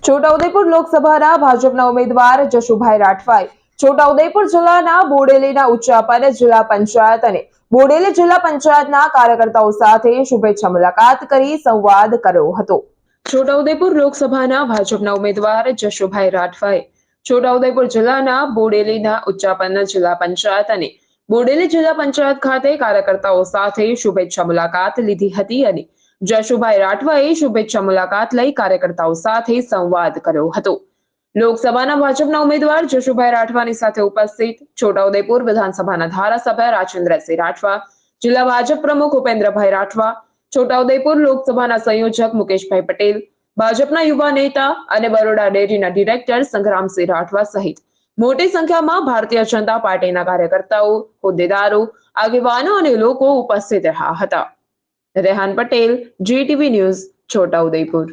છોટાઉદેપુર લોકસભાના ભાજપના ઉમેદવાર જશુભાઈ રાઠવાએ છોટાઉદેપુર જિલ્લાના બોડેલીના ઉચ્ચાપન જિલ્લા પંચાયત અને બોડેલી જિલ્લા પંચાયતના કાર્યકર્તાઓ સાથે શુભેચ્છા મુલાકાત કરી સંવાદ કર્યો હતો। છોટાઉદેપુર લોકસભાના ભાજપના ઉમેદવાર જશુભાઈ રાઠવાએ છોટાઉદેપુર જિલ્લાના બોડેલીના ઉચ્ચાપન જિલ્લા પંચાયત અને બોડેલી જિલ્લા પંચાયત ખાતે કાર્યકર્તાઓ સાથે શુભેચ્છા મુલાકાત લીધી હતી અને જશુભાઈ રાઠવાએ શુભેચ્છા મુલાકાત લઈ કાર્યકર્તાઓ સાથે સંવાદ કર્યો હતો। લોકસભાના ભાજપના ઉમેદવાર જશુભાઈ રાઠવાની સાથે ઉપસ્થિત છોટાઉદેપુર વિધાનસભાના ધારાસભ્ય રાજેન્દ્રસિંહ રાઠવા, જિલ્લા ભાજપ પ્રમુખ ઉપેન્દ્રભાઈ રાઠવા, છોટાઉદેપુર લોકસભાના સંયોજક મુકેશભાઈ પટેલ, ભાજપના યુવા નેતા અને બરોડા ડેરીના ડિરેક્ટર સંગ્રામસિંહ રાઠવા સહિત મોટી સંખ્યામાં ભારતીય જનતા પાર્ટીના કાર્યકર્તાઓ, હોદ્દેદારો, આગેવાનો અને લોકો ઉપસ્થિત રહ્યા હતા। Rehan Patel, GTV news, Chhota Udepur.